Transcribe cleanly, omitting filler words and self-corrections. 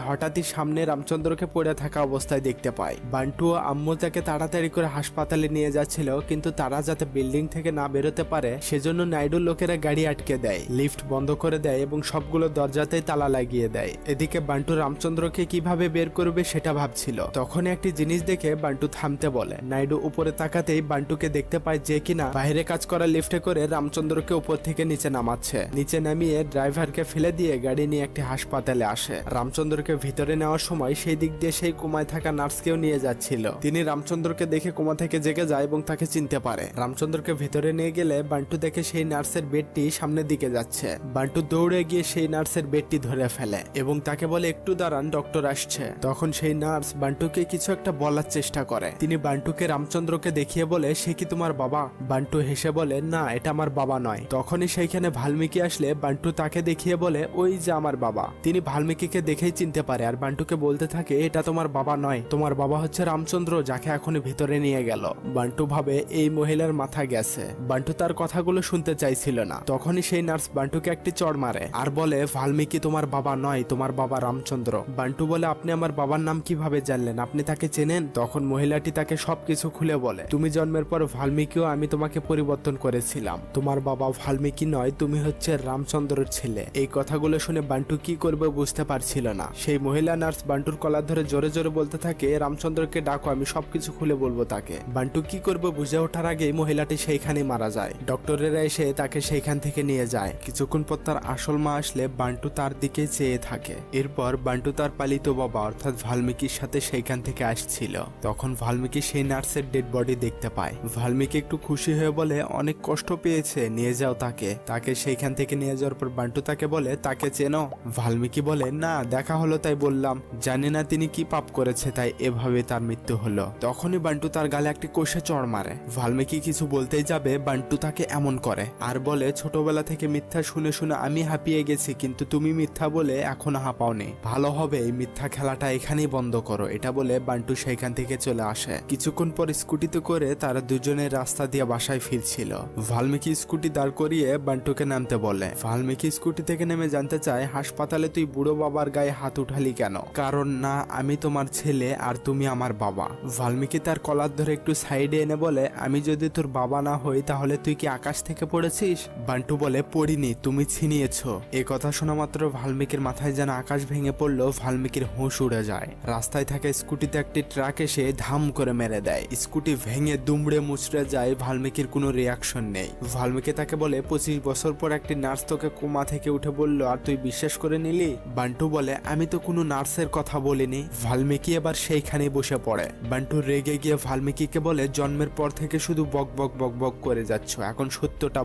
হঠাৎই সামনে রামচন্দ্রকে পড়ে থাকা অবস্থায় দেখতে পায়। বান্টু ও আম্মু তাকে তাড়াতাড়ি করে হাসপাতালে নিয়ে যাচ্ছিল, কিন্তু তারা যাতে বিল্ডিং থেকে না বেরোতে পারে সেজন্য নাইডুর লোকেরা গাড়ি আটকে দেয়, লিফট বন্ধ করে দেয় এবং সবগুলো দরজাতেই তালা লাগিয়ে দেয়। এদিকে বান্টু রামচন্দ্রকে কিভাবে বের করবে সেটা ভাবছিল। তখন একটি জিনিস দেখে বান্টু থামতে বলে। নাইডু উপরে তাকাতেই বান্টুকে দেখতে পায় যে কিনা বাইরে কাজ করা লিফটে করে রামচন্দ্রকে উপর থেকে নিচে নামাচ্ছে। নিচে নামিয়ে ড্রাইভারকে ফেলে দিয়ে গাড়ি নিয়ে একটি হাসপাতালে আসে। রামচন্দ্রকে ভিতরে নেওয়ার সময় সেই দিক দিয়ে সেই কোমায় থাকা নার্সকেও নিয়ে যাচ্ছিল। তিনি রামচন্দ্রকে দেখে কোমা থেকে জেগে যায় এবং তাকে চিনতে পারে। রামচন্দ্রকে ভিতরে নিয়ে গেলে বান্টু দেখে সেই নার্সের বেডটি সামনের দিকে যাচ্ছে। বান্টু দৌড়ে গিয়ে সেই নার্সের বেডটি ধরে ফেলে এবং তাকে বলে একটু দাঁড়ান, ডক্টর আসছে। তখন সেই নার্স বান্টুকে কিছু একটা বলার চেষ্টা করে। তিনি বান্টুকে রামচন্দ্রকে দেখিয়ে বলে, সে কি তোমার বাবা? বান্টু হেসে বলে, না, এটা আমার বাবা নয়। তখনই সেইখানে ভাল্মীকি আসলে বান্টু তাকে দেখিয়ে বলে, ওই যে আমার বাবা। তিনি ভাল্মীকিকে দেখেই চিনতে পারে আর বান্টুকে বলতে থাকে, এটা তোমার বাবা নয়, তোমার বাবা হচ্ছে রামচন্দ্র, যাকে এখনই ভিতরে নিয়ে গেল। বান্টু ভাবে এই মহিলার মাথা গেছে। বান্টু তার কথাগুলো শুনতে চাইছিল না। তখনই সেই নার্স বান্টুকে একটি চড় মারে আর বলে, ভাল্মীকি তোমার বাবা নয়, তোমার বাবা রামচন্দ্র। বান্টু বলে, আপনি আমার বাবার নাম কিভাবে জানলেন? আপনি তাকে চেনেন? তখন মহিলাটি তাকে সবকিছু খুলে বলে, তুমি জন্মের পর ভাল্মীকিও আমি তোমাকে পরিবর্তন করেছিলাম। তোমার বাবা ভাল্মীকি নয়, তুমি হচ্ছে রামচন্দ্রের ছেলে। এই কথাগুলো শুনে বান্টু কি করবে বুঝতে পারছিল না। সেই মহিলা নার্স বান্টুর কলার ধরে জোরে জোরে বলতে থাকে, রামচন্দ্রকে ডাকো, আমি সবকিছু খুলে বলবো তাকে। বান্টু কি করবে বুঝে ওঠার আগেই মহিলাটি সেইখানেই মারা যায়। ডক্টরেরা এসে তাকে সেইখান থেকে নিয়ে যায়। কিছুক্ষণ পর তার আসল মা আসলে বান্টু তার দিকে চেয়ে থাকে। এরপর বান্টু তার পালিত বাবা অর্থাৎ ভাল্মীকির সাথে সেইখান থেকে আসছিল। তখন ভাল্মীকি সেই নার্সের ডেড বডি দেখতে পায়। ভাল্মীকি একটু খুশি হয়ে বলে, অনেক কষ্ট পেয়েছে, নিয়ে যাও তাকে। তাকে সেইখান থেকে নিয়ে যাওয়ার পর বান্টু তাকে বলে, তাকে চেনো? ভাল্মীকি বলে, না, দেখা হলো তাই বললাম, জানি না তিনি কি পাপ করেছে তাই এভাবে তার মৃত্যু হলো। তখনই বান্টু তার গালে একটি কষে চড় মারে। ভাল্মীকি কিছু বলতেই যাবে বান্টু তাকে এমন করে আর বলে, ছোটবেলা থেকে মিথ্যা শুনে শুনে আমি হাঁপিয়ে গেছি, কিন্তু তুমি মিথ্যা বলে এখনো হাঁপাওনি। ভালো হবে এই মিথ্যা খেলাটা এখানেই বন্ধ করো। এটা বলে বান্টু সেইখান থেকে চলে আসে। কিছুক্ষণ পর স্কুটিতে করে তারা দুজনের রাস্তা দিয়ে বাসায় ফিরছিল। ভাল্মীকি স্কুটি দাঁড় করিয়ে বান্টুকে নামতে বলে। ভাল্মীকি স্কুটি থেকে নেমে জানতে চায়, হাসপাতালে তুই বুড়ো বাবার গায়ে হাত উঠালি কেন? কারণ না, আমি তোমার ছেলে আর তুমি আমার বাবা। ভাল্মীকি তার কলার ধরে একটু সাইডে এনে বলে, আমি যদি তোর বাবা না হই তাহলে তুই কি আকাশ থেকে পড়েছিস? বান্টু বলে, পড়িনি, তুমি ছিনিয়েছো। এ কথা শোনা মাত্র ভাল্মীকির মাথায় যেন আকাশ ভেঙে পড়লো। ভাল্মীকির হুঁশ উড়ে যায়। রাস্তায় থাকা স্কুটিতে একটি ট্রাক এসে ধাম করে মেরে দেয়। স্কুটি ভেঙে দুমড়ে মুচড়ে যায়। ভাল্মীকির কোনো রিয়াকশন নেই। ভাল্মীকি তাকে বলে, 25 বছর পর একটি নার্স তোকে কোমা থেকে উঠে বললো আর তুই বিশ্বাস করে নিলি? বান্টু বলে, আমি তো কোনো নার্সের কথা বলিনি। ভাল্মীকি এবার সেইখানে বসে পড়ে। বান্টু রেগে গিয়ে ভাল্মীকিকে বলে, জন্মের পর থেকে শুধু বক বক বক বক করে যাচ্ছ, এখন সত্যটা